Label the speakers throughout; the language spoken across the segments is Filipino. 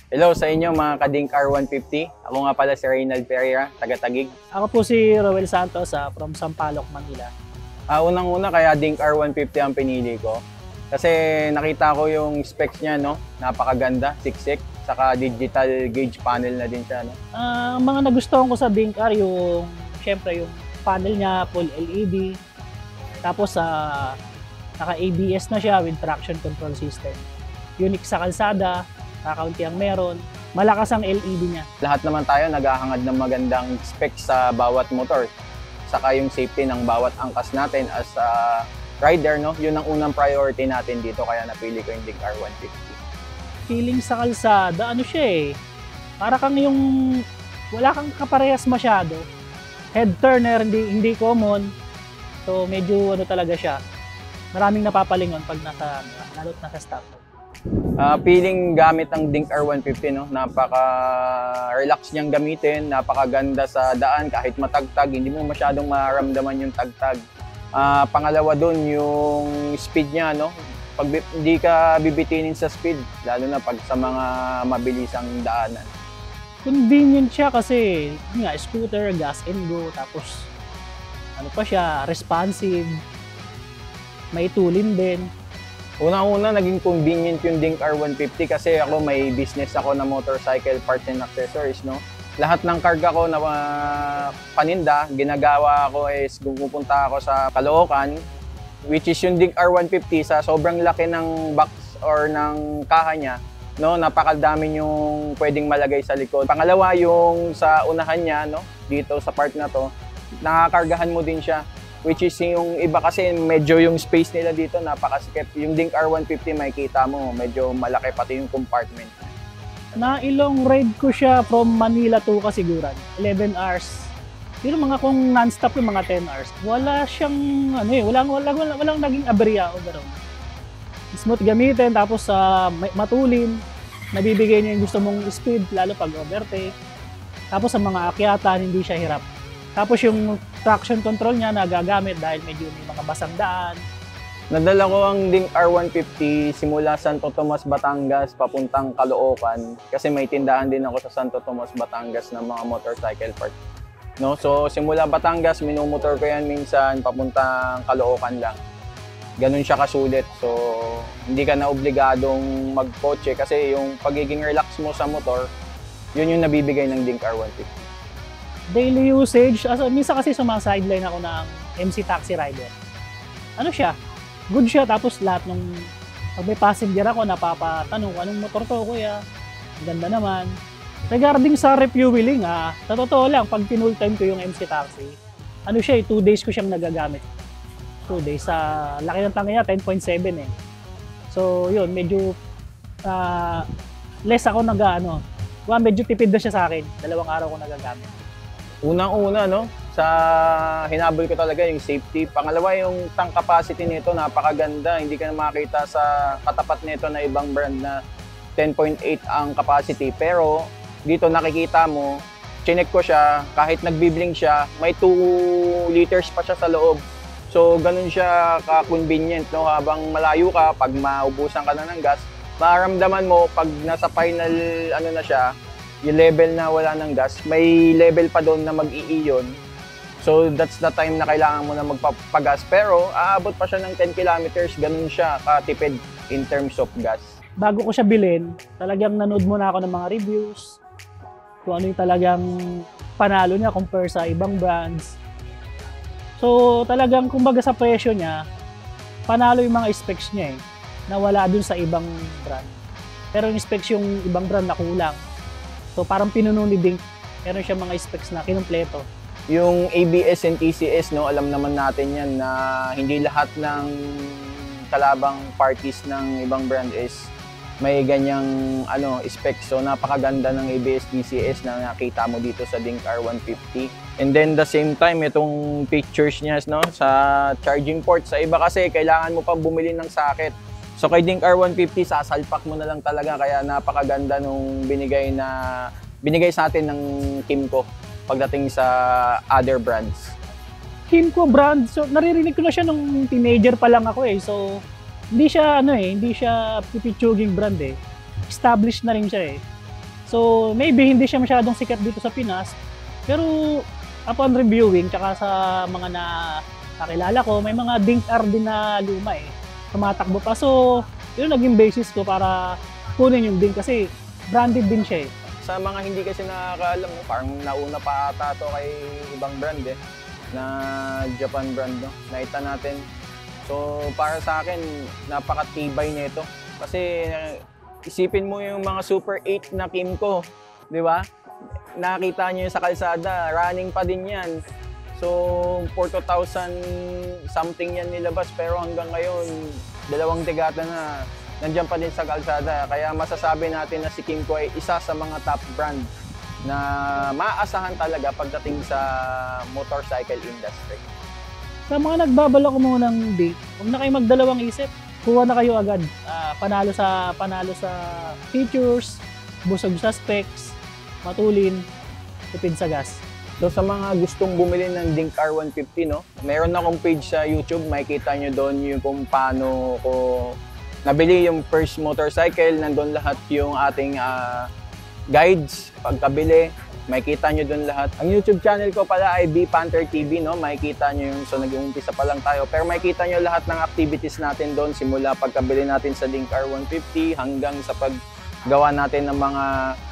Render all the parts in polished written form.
Speaker 1: Hello sa inyo mga ka-Dink R150. Ako nga pala si Reynald Pereira, taga-Taguig.
Speaker 2: Ako po si Roel Santos from Sampaloc, Manila.
Speaker 1: Unang-una kaya Dink R150 ang pinili ko. Kasi nakita ko yung specs niya, no? Napakaganda, siksik. Saka digital gauge panel na din siya, no?
Speaker 2: Ang mga nagustuhan ko sa Dink R, syempre yung panel niya, full LED. Tapos naka-ABS na siya with traction control system. Unique sa kalsada, kakaunti ang meron. Malakas ang LED niya.
Speaker 1: Lahat naman tayo naghahangad ng magandang specs sa bawat motor. Saka yung safety ng bawat angkas natin as a rider, no? Yun ang unang priority natin dito, kaya napili ko yung Dink R150.
Speaker 2: Feeling sa kalsada, ano siya eh. Para kang wala kang kaparehas masyado. Head turner, hindi common. So medyo talaga siya. Maraming napapalingon pag lalo't nasa stop.
Speaker 1: Feeling gamit ang Dink R150, no? Napaka-relax niyang gamitin, napakaganda sa daan kahit matagtag, hindi mo masyadong maramdaman yung tagtag. Pangalawa doon yung speed niya, no? Pag hindi ka bibitinin sa speed, lalo na pag sa mga mabilisang daanan.
Speaker 2: Convenient siya kasi scooter, gas and go, tapos ano pa siya, responsive, may tulin din.
Speaker 1: Unang-una, naging convenient yung Dink R150 kasi ako may business ako na motorcycle parts and accessories, no? Lahat ng karga ko na paninda, ginagawa ko is pupunta ako sa Caloocan, which is yung Dink R150 sa sobrang laki ng box or ng kaha niya, no? Napakadami yung pwedeng malagay sa likod. Pangalawa, yung sa unahan niya, no? Dito sa part na to, nakakargahan mo din siya. Which is yung iba kasi medyo yung space nila dito napakasikip. Yung Dink R150 makikita mo, medyo malaki pati yung compartment.
Speaker 2: Na-ilong ride ko siya from Manila to Kasiguran, 11 hours. Pero kung non-stop yung mga 10 hours, wala siyang walang naging aberya overall. Smooth gamitin, tapos matulin, nabibigay niya yung gusto mong speed lalo pag overtake. Tapos sa mga akyatan hindi siya hirap. Tapos yung traction control niya nagagamit dahil medyo may mga basang daan.
Speaker 1: Nadala ko ang Dink R150 simula Santo Tomas, Batangas papuntang Caloocan kasi may tindahan din ako sa Santo Tomas, Batangas ng mga motorcycle parts. No? So simula Batangas, minumotor ko yan minsan papuntang Caloocan lang. Ganun siya kasulit. So hindi ka na obligadong magkotse kasi yung pagiging relax mo sa motor, yun yung nabibigay ng Dink R150.
Speaker 2: Daily usage, minsan kasi sumasideline ako ng MC taxi rider. Ano siya? Good siya, tapos lahat pag may passenger ako, napapatanong ko, anong motor to kuya? Ganda naman. Regarding sa refueling, sa totoo lang, pag pinull time ko yung MC taxi, 2 days ko siyang nagagamit. 2 days. Sa laki ng tangi niya, 10.7 eh. So yun, medyo less ako medyo tipid na siya sa akin. 2 araw ko nagagamit.
Speaker 1: Unang-una, no, sa hinabol ko talaga yung safety. Pangalawa, yung tank capacity nito napakaganda. Hindi ka na makita sa katapat nito na ibang brand na 10.8 ang capacity. Pero dito nakikita mo, chinek ko siya, kahit nagbiblink siya, may 2 liters pa siya sa loob. So ganun siya ka-convenient, no? Habang malayo ka, pag maubusan ka na ng gas, maramdaman mo pag nasa final na siya, yung level na wala ng gas, may level pa doon na mag-iiyon. So that's the time na kailangan mo na magpapagas. Pero aabot pa siya ng 10 kilometers, ganun siya katipid in terms of gas.
Speaker 2: Bago ko siya bilhin, talagang nanood muna ako ng mga reviews, kung ano yung talagang panalo niya compare sa ibang brands. So talagang kumbaga sa presyo niya, panalo yung mga specs niya na wala dun sa ibang brand. Pero yung specs yung ibang brand na kulang. So parang pinuno ni Dink, meron siya mga specs na kinumpleto.
Speaker 1: Yung ABS and TCS, no, alam naman natin yan na hindi lahat ng kalabang parties ng ibang brand is may ganyang specs. So napakaganda ng ABS TCS na nakita mo dito sa Dink R150. And then the same time, itong pictures niya, no, sa charging port. Sa iba kasi kailangan mo pang bumili ng socket. So kay Dink R150, sasalpak mo na lang talaga, kaya napakaganda nung binigay sa atin ng Kymco pagdating sa other brands.
Speaker 2: Kymco brand, so naririnig ko na siya nung teenager pa lang ako So hindi siya pipitsuging brand Established na rin siya So, maybe hindi siya masyadong sikat dito sa Pinas. Pero, upon reviewing, tsaka sa mga nakilala ko, may mga Dink R din na luma eh. Tumatakbo pa. So, yun naging basis ko para kunin yung Dink kasi branded din siya eh.
Speaker 1: Sa mga hindi kasi nakakaalam, parang nauna pa ata to kay ibang brand eh, na Japan brand, no? Nakita natin. So, para sa akin, napakatibay nito. Kasi isipin mo yung mga Super 8 na Kimco, di ba? Nakita nyo yung sa kalsada, running pa din yan. So, 4,000 something yan nilabas, pero hanggang ngayon, 2 dekada na, nandiyan pa din sa kalsada. Kaya masasabi natin na si Kimco ay isa sa mga top brand na maaasahan talaga pagdating sa motorcycle industry.
Speaker 2: Sa mga nagbabalak muna ng Dink, huwag na kayo magdalawang isip. Kuha na kayo agad. Panalo sa features, busog sa specs, matulin, tipid sa gas.
Speaker 1: So sa mga gustong bumili ng Dink R150, no, meron akong page sa YouTube, makikita nyo doon yung kung paano ko nabili yung first motorcycle. Nandun lahat yung ating guides, pagkabili, makikita nyo doon lahat. Ang YouTube channel ko pala ay B Panther TV, no, makikita nyo yung, so nag-uumpisa pa lang tayo, pero makikita nyo lahat ng activities natin doon, simula pagkabili natin sa Dink R150 hanggang sa paggawa natin ng mga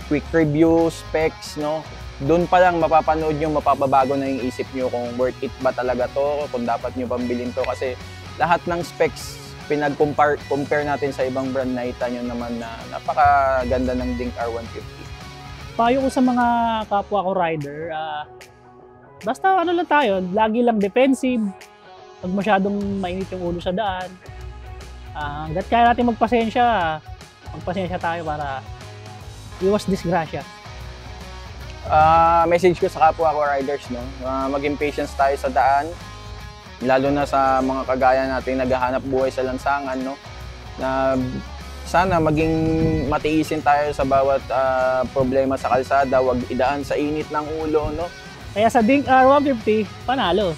Speaker 1: quick review, specs, no. Doon pa lang mapapanood nyo, mapapabago na yung isip nyo kung worth it ba talaga to, kung dapat nyo pambilin to, kasi lahat ng specs pinag-compare natin sa ibang brand, nakita nyo naman na napakaganda ng Dink R150.
Speaker 2: Payo ko sa mga kapwa ko rider, basta ano lang tayo, lagi lang defensive, pag masyadong mainit yung ulo sa daan. Hanggat kaya natin magpasensya tayo para iwas disgrasya.
Speaker 1: Message ko sa kapwa ko riders, no, maging patience tayo sa daan, lalo na sa mga kagaya natin naghahanap buhay sa lansangan, no, na sana maging matiisin tayo sa bawat problema sa kalsada, wag idaan sa init ng ulo, no.
Speaker 2: Kaya sa Dink R150, panalo.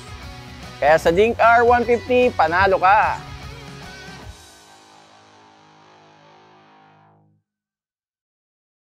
Speaker 1: Kaya sa Dink R150, panalo ka!